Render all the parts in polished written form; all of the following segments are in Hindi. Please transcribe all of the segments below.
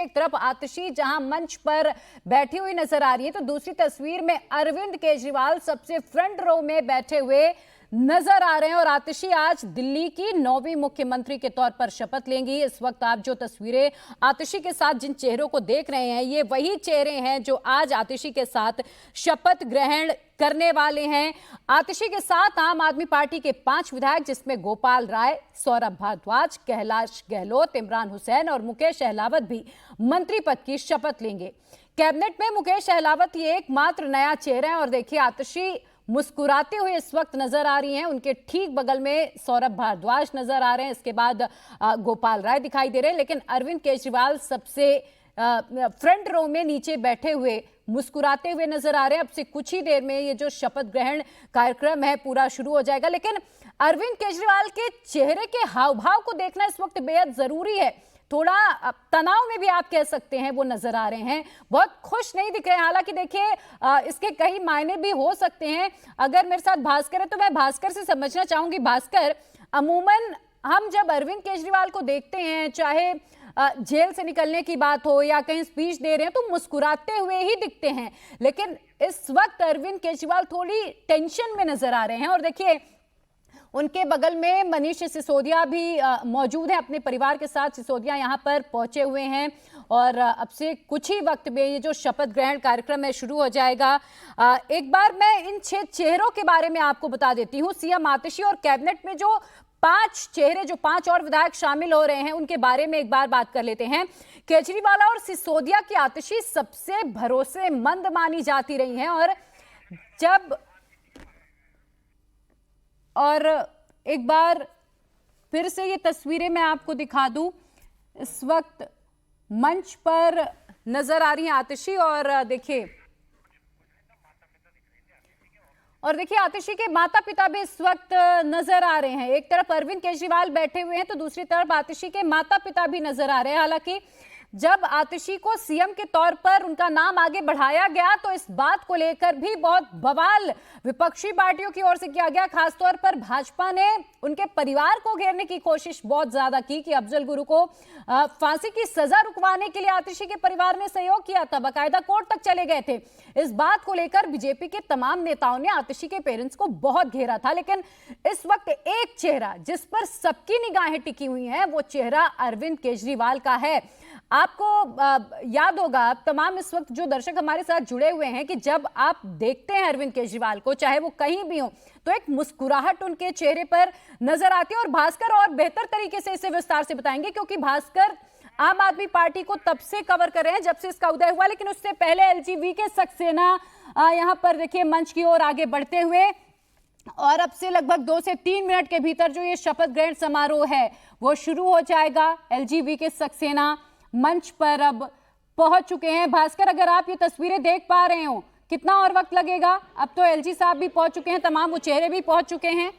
एक तरफ आतिशी जहां मंच पर बैठी हुई नजर आ रही है, तो दूसरी तस्वीर में अरविंद केजरीवाल सबसे फ्रंट रो में बैठे हुए नजर आ रहे हैं। और आतिशी आज दिल्ली की 9वीं मुख्यमंत्री के तौर पर शपथ लेंगी। इस वक्त आप जो तस्वीरें आतिशी के साथ जिन चेहरों को देख रहे हैं, ये वही चेहरे हैं जो आज आतिशी के साथ शपथ ग्रहण करने वाले हैं। आतिशी के साथ आम आदमी पार्टी के 5 विधायक, जिसमें गोपाल राय, सौरभ भारद्वाज, कैलाश गहलोत, इमरान हुसैन और मुकेश अहलावत भी मंत्री पद की शपथ लेंगे। कैबिनेट में मुकेश अहलावत ये एकमात्र नया चेहरा है। और देखिए, आतिशी मुस्कुराते हुए इस वक्त नजर आ रही हैं। उनके ठीक बगल में सौरभ भारद्वाज नजर आ रहे हैं, इसके बाद गोपाल राय दिखाई दे रहे हैं। लेकिन अरविंद केजरीवाल सबसे फ्रंट रो में नीचे बैठे हुए मुस्कुराते हुए नजर आ रहे हैं। अब से कुछ ही देर में ये जो शपथ ग्रहण कार्यक्रम है पूरा शुरू हो जाएगा। लेकिन अरविंद केजरीवाल के चेहरे के हाव भाव को देखना इस वक्त बेहद जरूरी है। थोड़ा तनाव में भी आप कह सकते हैं वो नजर आ रहे हैं, बहुत खुश नहीं दिख रहे हैं। हालांकि देखिए, इसके कई मायने भी हो सकते हैं। अगर मेरे साथ भास्कर है तो मैं भास्कर से समझना चाहूंगी। भास्कर, अमूमन हम जब अरविंद केजरीवाल को देखते हैं, चाहे जेल से निकलने की बात हो या कहीं स्पीच दे रहे हैं, तो मुस्कुराते हुए ही दिखते हैं। लेकिन इस वक्त अरविंद केजरीवाल थोड़ी टेंशन में नजर आ रहे हैं। और देखिए, उनके बगल में मनीष सिसोदिया भी मौजूद हैं अपने परिवार के साथ। सिसोदिया यहां पर पहुंचे हुए हैं और अब से कुछ ही वक्त में ये जो शपथ ग्रहण कार्यक्रम है शुरू हो जाएगा। एक बार मैं इन 6 चेहरों के बारे में आपको बता देती हूं। सीएम आतिशी और कैबिनेट में जो 5 चेहरे, जो 5 और विधायक शामिल हो रहे हैं, उनके बारे में एक बार बात कर लेते हैं। केजरीवाल और सिसोदिया की आतिशी सबसे भरोसेमंद मानी जाती रही हैं। और एक बार फिर से ये तस्वीरें मैं आपको दिखा दूं। इस वक्त मंच पर नजर आ रही है आतिशी। और देखिए आतिशी के माता पिता भी इस वक्त नजर आ रहे हैं। एक तरफ अरविंद केजरीवाल बैठे हुए हैं तो दूसरी तरफ आतिशी के माता पिता भी नजर आ रहे हैं। हालांकि जब आतिशी को सीएम के तौर पर उनका नाम आगे बढ़ाया गया तो इस बात को लेकर भी बहुत बवाल विपक्षी पार्टियों की ओर से किया गया। खासतौर पर भाजपा ने उनके परिवार को घेरने की कोशिश बहुत ज्यादा की कि अफजल गुरु को फांसी की सजा रुकवाने के लिए आतिशी के परिवार ने सहयोग किया था, बाकायदा कोर्ट तक चले गए थे। इस बात को लेकर बीजेपी के तमाम नेताओं ने आतिशी के पेरेंट्स को बहुत घेरा था। लेकिन इस वक्त एक चेहरा जिस पर सबकी निगाहें टिकी हुई हैं, वो चेहरा अरविंद केजरीवाल का है। आपको याद होगा, तमाम इस वक्त जो दर्शक हमारे साथ जुड़े हुए हैं, कि जब आप देखते हैं अरविंद केजरीवाल को, चाहे वो कहीं भी हो, तो एक मुस्कुराहट उनके चेहरे पर नजर आती है। और भास्कर और बेहतर तरीके से इसे विस्तार से बताएंगे, क्योंकि भास्कर आम आदमी पार्टी को तब से कवर कर रहे हैं जब से इसका उदय हुआ। लेकिन उससे पहले एलजीबी सक्सेना यहां पर देखिए मंच की ओर आगे बढ़ते हुए, और अब से लगभग 2 से 3 मिनट के भीतर जो ये शपथ ग्रहण समारोह है वो शुरू हो जाएगा। एलजीबी सक्सेना मंच पर अब पहुंच चुके हैं। भास्कर, अगर आप ये तस्वीरें देख पा रहे हो, कितना और वक्त लगेगा? अब तो एलजी साहब भी पहुंच चुके हैं, तमाम वो चेहरे भी पहुंच चुके हैं।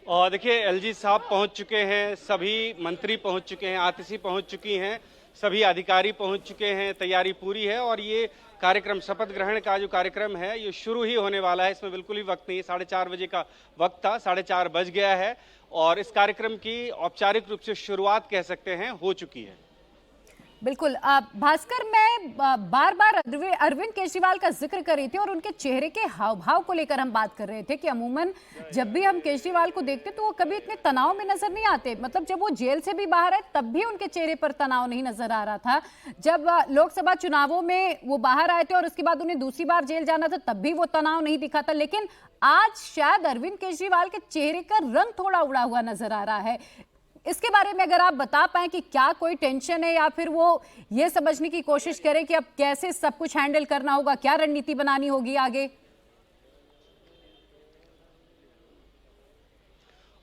और देखिए, एलजी साहब पहुंच चुके हैं, सभी मंत्री पहुंच चुके हैं, आतिशी पहुंच चुकी हैं, सभी अधिकारी पहुंच चुके हैं, तैयारी पूरी है। और ये कार्यक्रम, शपथ ग्रहण का जो कार्यक्रम है, ये शुरू ही होने वाला है। इसमें बिल्कुल भी वक्त नहीं है। 4:30 बजे का वक्त था, 4:30 बज गया है और इस कार्यक्रम की औपचारिक रूप से शुरुआत कह सकते हैं हो चुकी है। बिल्कुल भास्कर, मैं बार बार अरविंद केजरीवाल का जिक्र कर रही थी और उनके चेहरे के हाव भाव को लेकर हम बात कर रहे थे कि अमूमन जब भी हम केजरीवाल को देखते तो वो कभी इतने तनाव में नजर नहीं आते। मतलब जब वो जेल से भी बाहर आए तब भी उनके चेहरे पर तनाव नहीं नजर आ रहा था। जब लोकसभा चुनावों में वो बाहर आए थे और उसके बाद उन्हें दूसरी बार जेल जाना था, तब भी वो तनाव नहीं दिखा था। लेकिन आज शायद अरविंद केजरीवाल के चेहरे का रंग थोड़ा उड़ा हुआ नजर आ रहा है। इसके बारे में अगर आप बता पाएं कि क्या कोई टेंशन है, या फिर वो ये समझने की कोशिश करें कि अब कैसे सब कुछ हैंडल करना होगा, क्या रणनीति बनानी होगी आगे?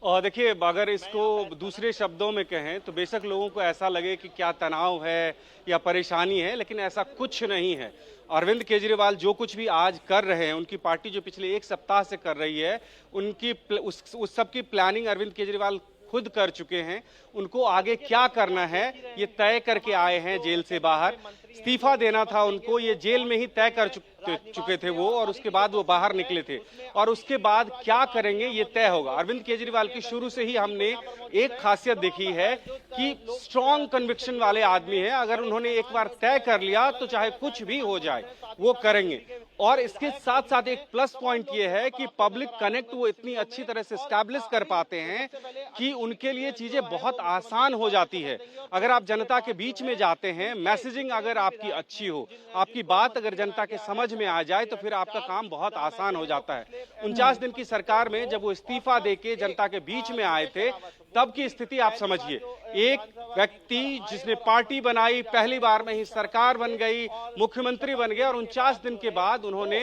और देखिए, अगर इसको दूसरे शब्दों में कहें तो बेशक लोगों को ऐसा लगे कि क्या तनाव है या परेशानी है, लेकिन ऐसा कुछ नहीं है। अरविंद केजरीवाल जो कुछ भी आज कर रहे हैं, उनकी पार्टी जो पिछले 1 सप्ताह से कर रही है, उस सब की प्लानिंग अरविंद केजरीवाल खुद कर चुके हैं, उनको आगे क्या करना है ये तय करके आए हैं जेल से बाहर। इस्तीफा देना था उनको, ये जेल में ही तय कर चुके थे वो, और उसके बाद वो बाहर निकले थे, और उसके बाद क्या करेंगे ये तय होगा। अरविंद केजरीवाल की शुरू से ही हमने एक खासियत देखी है कि स्ट्रॉन्ग कन्विक्शन वाले आदमी हैं। अगर उन्होंने एक बार तय कर लिया तो चाहे कुछ भी हो जाए वो करेंगे। और इसके साथ साथ एक प्लस पॉइंट ये है कि पब्लिक कनेक्ट वो इतनी अच्छी तरह से स्टैब्लिश कर पाते हैं कि उनके लिए चीजें बहुत आसान हो जाती है। अगर आप जनता के बीच में जाते हैं, मैसेजिंग अगर आपकी अच्छी हो, आपकी बात अगर जनता के समझ में आ जाए, तो फिर आपका काम बहुत आसान हो जाता है। 49 दिन की सरकार में जब वो इस्तीफा देके जनता के बीच में आए थे, तब की स्थिति आप समझिए। एक व्यक्ति जिसने पार्टी बनाई, पहली बार में ही सरकार बन गई, मुख्यमंत्री बन गए, और 49 दिन के बाद उन्होंने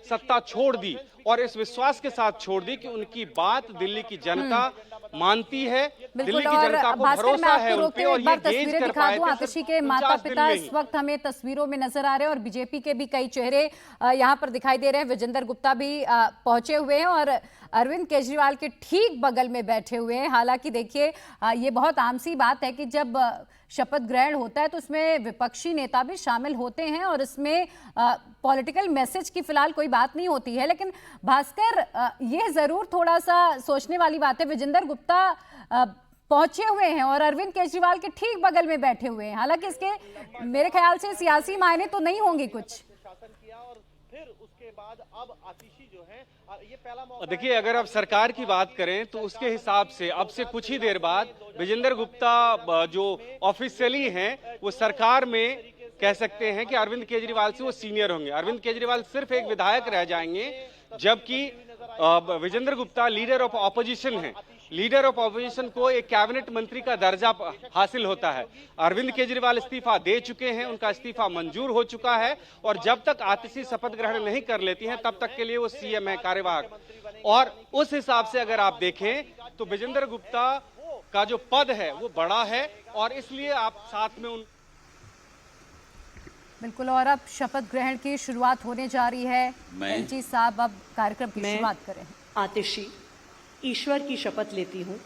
सत्ता छोड़ दी, और इस विश्वास के साथ छोड़ दी कि उनकी बात दिल्ली की जनता मानती है, दिल्ली की जनता को भरोसा है उन पे, और ये गेज कर पाए थे। आतिशी के माता पिता इस वक्त हमें तस्वीरों में नजर आ रहे हैं, और बीजेपी के भी कई चेहरे यहाँ पर दिखाई दे रहे हैं। विजेंद्र गुप्ता भी पहुंचे हुए हैं और अरविंद केजरीवाल के ठीक बगल में बैठे हुए हैं। हालांकि देखिए, ये बहुत आम सी बात है कि जब शपथ ग्रहण होता है तो उसमें विपक्षी नेता भी शामिल होते हैं, और इसमें पॉलिटिकल मैसेज की फिलहाल कोई बात नहीं होती है। लेकिन भास्कर, ये जरूर थोड़ा सा सोचने वाली बात है, विजेंद्र गुप्ता पहुंचे हुए हैं और अरविंद केजरीवाल के ठीक बगल में बैठे हुए हैं। हालांकि इसके मेरे ख्याल से सियासी मायने तो नहीं होंगे कुछ। देखिए, अगर आप सरकार की बात करें तो उसके हिसाब से अब से कुछ ही देर बाद विजेंद्र गुप्ता जो ऑफिशियली हैं वो सरकार में कह सकते हैं कि अरविंद केजरीवाल से वो सीनियर होंगे। अरविंद केजरीवाल सिर्फ एक विधायक रह जाएंगे, जबकि Vijender Gupta leader of opposition हैं। लीडर ऑफ ऑपोजिशन को एक कैबिनेट मंत्री का दर्जा हासिल होता है। अरविंद केजरीवाल इस्तीफा दे चुके हैं, उनका इस्तीफा मंजूर हो चुका है, और जब तक आतिशी शपथ ग्रहण नहीं कर लेती हैं तब तक के लिए वो सीएम है, कार्यवाहक। और उस हिसाब से अगर आप देखें तो विजेंद्र गुप्ता का जो पद है वो बड़ा है, और इसलिए आप साथ में उन बिल्कुल। और अब शपथ ग्रहण की शुरुआत होने जा रही है। एलजी साहब अब कार्यक्रम की शुरुआत करें। आतिशी ईश्वर की शपथ लेती हूँ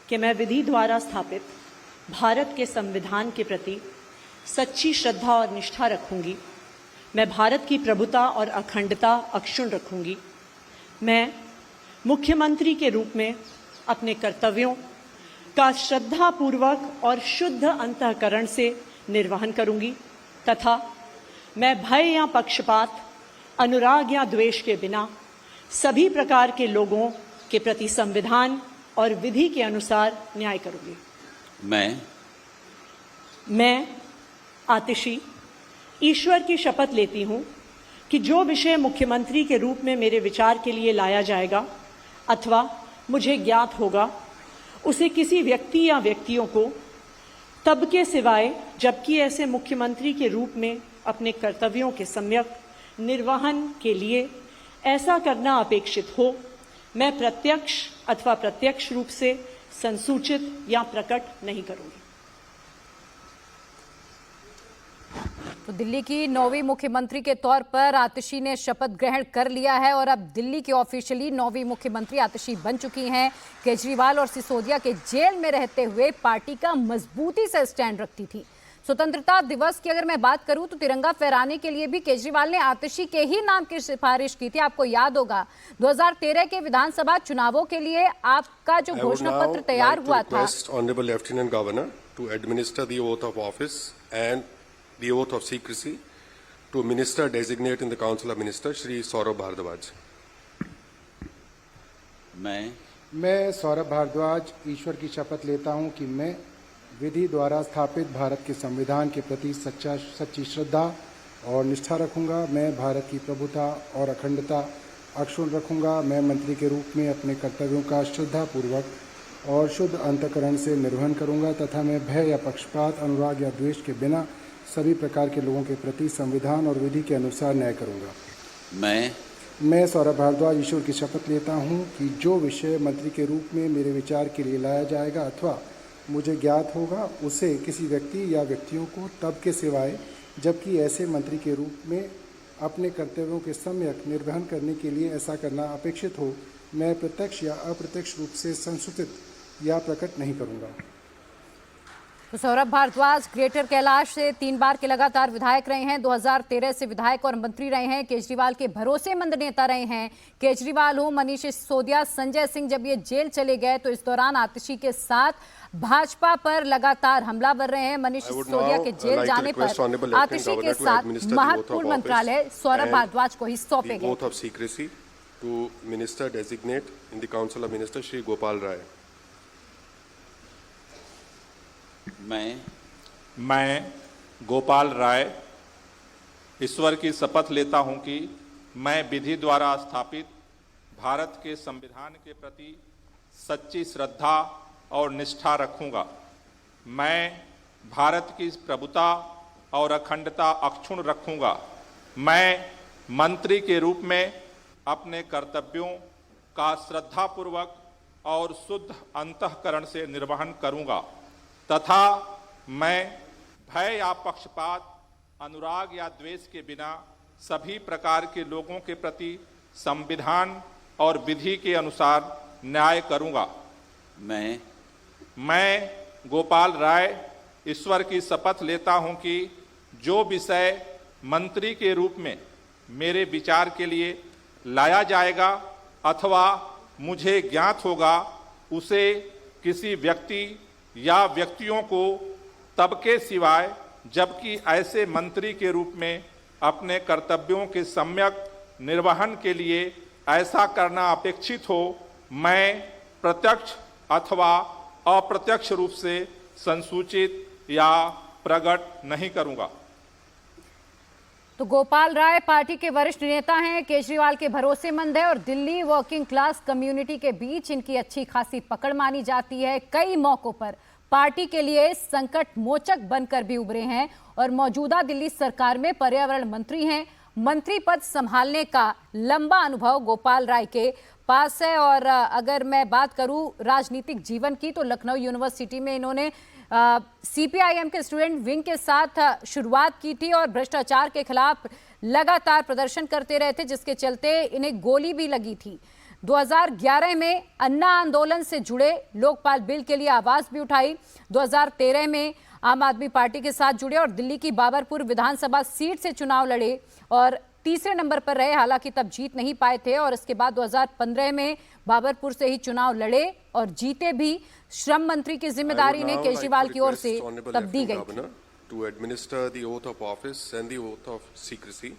कि मैं विधि द्वारा स्थापित भारत के संविधान के प्रति सच्ची श्रद्धा और निष्ठा रखूंगी। मैं भारत की प्रभुता और अखंडता अक्षुण्ण रखूंगी। मैं मुख्यमंत्री के रूप में अपने कर्तव्यों का श्रद्धापूर्वक और शुद्ध अंतःकरण से निर्वहन करूंगी, तथा मैं भय या पक्षपात, अनुराग या द्वेष के बिना सभी प्रकार के लोगों के प्रति संविधान और विधि के अनुसार न्याय करूंगी। मैं आतिशी ईश्वर की शपथ लेती हूं कि जो विषय मुख्यमंत्री के रूप में मेरे विचार के लिए लाया जाएगा अथवा मुझे ज्ञात होगा, उसे किसी व्यक्ति या व्यक्तियों को तब के सिवाय जबकि ऐसे मुख्यमंत्री के रूप में अपने कर्तव्यों के सम्यक निर्वहन के लिए ऐसा करना अपेक्षित हो, मैं प्रत्यक्ष अथवा प्रत्यक्ष रूप से संसूचित या प्रकट नहीं करूंगी। तो दिल्ली की 9वीं मुख्यमंत्री के तौर पर आतिशी ने शपथ ग्रहण कर लिया है, और अब दिल्ली की ऑफिशियली 9वीं मुख्यमंत्री आतिशी बन चुकी हैं। केजरीवाल और सिसोदिया के जेल में रहते हुए पार्टी का मजबूती से स्टैंड रखती थी। स्वतंत्रता दिवस की अगर मैं बात करूं तो तिरंगा फहराने के लिए भी केजरीवाल ने आतिशी के ही नाम की सिफारिश की थी। आपको याद होगा 2013 के विधानसभा चुनावों के लिए आपका जो घोषणा पत्र तैयार हुआ था। Honourable lieutenant governor to administer the oath of office and the oath of secrecy to minister designate in the council of ministers Shri Saurabh Bhardwaj. मैं सौरभ भारद्वाज ईश्वर की शपथ लेता हूं कि मैं विधि द्वारा स्थापित भारत के संविधान के प्रति सच्ची श्रद्धा और निष्ठा रखूंगा। मैं भारत की प्रभुता और अखंडता अक्षुण्ण रखूंगा। मैं मंत्री के रूप में अपने कर्तव्यों का श्रद्धापूर्वक और शुद्ध अंतःकरण से निर्वहन करूंगा, तथा मैं भय या पक्षपात, अनुराग या द्वेष के बिना सभी प्रकार के लोगों के प्रति संविधान और विधि के अनुसार न्याय करूंगा। मैं सौरभ भारद्वाज ईश्वर की शपथ लेता हूं कि जो विषय मंत्री के रूप में मेरे विचार के लिए लाया जाएगा अथवा मुझे ज्ञात होगा, उसे किसी व्यक्ति या व्यक्तियों को तब के सिवाय जबकि ऐसे मंत्री के रूप में अपने कर्तव्यों के सम्यक निर्वहन करने के लिए ऐसा करना अपेक्षित हो, मैं प्रत्यक्ष या अप्रत्यक्ष रूप से संसूचित या प्रकट नहीं करूंगा। तो सौरभ भारद्वाज ग्रेटर कैलाश से 3 बार के लगातार विधायक रहे हैं। 2013 से विधायक और मंत्री रहे हैं। केजरीवाल के भरोसेमंद नेता रहे हैं। केजरीवाल हो, मनीष सिसोदिया, संजय सिंह जब ये जेल चले गए तो इस दौरान आतिशी के साथ भाजपा पर लगातार हमलावर रहे हैं। मनीष सिसोदिया के जेल जाने पर आतिशी के साथ महत्वपूर्ण मंत्रालय सौरभ भारद्वाज को ही सौंपे गए। oath of secrecy to minister designate in the council of ministers Shri Gopal Rai. मैं गोपाल राय ईश्वर की शपथ लेता हूं कि मैं विधि द्वारा स्थापित भारत के संविधान के प्रति सच्ची श्रद्धा और निष्ठा रखूंगा। मैं भारत की प्रभुता और अखंडता अक्षुण्ण रखूंगा। मैं मंत्री के रूप में अपने कर्तव्यों का श्रद्धापूर्वक और शुद्ध अंतःकरण से निर्वहन करूंगा तथा मैं भय या पक्षपात, अनुराग या द्वेष के बिना सभी प्रकार के लोगों के प्रति संविधान और विधि के अनुसार न्याय करूंगा। मैं गोपाल राय ईश्वर की शपथ लेता हूं कि जो विषय मंत्री के रूप में मेरे विचार के लिए लाया जाएगा अथवा मुझे ज्ञात होगा उसे किसी व्यक्ति या व्यक्तियों को तब के सिवाय जबकि ऐसे मंत्री के रूप में अपने कर्तव्यों के सम्यक निर्वहन के लिए ऐसा करना अपेक्षित हो, मैं प्रत्यक्ष अथवा अप्रत्यक्ष रूप से संसूचित या प्रकट नहीं करूंगा। तो गोपाल राय पार्टी के वरिष्ठ नेता हैं, केजरीवाल के भरोसेमंद है और दिल्ली वर्किंग क्लास कम्युनिटी के बीच इनकी अच्छी खासी पकड़ मानी जाती है। कई मौकों पर पार्टी के लिए संकट मोचक बनकर भी उभरे हैं और मौजूदा दिल्ली सरकार में पर्यावरण मंत्री हैं। मंत्री पद संभालने का लंबा अनुभव गोपाल राय के पास है। और अगर मैं बात करूं राजनीतिक जीवन की तो लखनऊ यूनिवर्सिटी में इन्होंने सीपीआईएम के स्टूडेंट विंग के साथ शुरुआत की थी और भ्रष्टाचार के खिलाफ लगातार प्रदर्शन करते रहे थे, जिसके चलते इन्हें गोली भी लगी थी। 2011 में अन्ना आंदोलन से जुड़े लोकपाल बिल के लिए आवाज भी उठाई। 2013 में आम आदमी पार्टी के साथ जुड़े और दिल्ली की बाबरपुर विधानसभा सीट से चुनाव लड़े और तीसरे नंबर पर रहे, हालांकि तब जीत नहीं पाए थे। और इसके बाद 2015 में बाबरपुर से ही चुनाव लड़े और जीते भी। श्रम मंत्री की जिम्मेदारी ने केजरीवाल की ओर से तब दी गई थी। To administer the oath of office and the oath of secrecy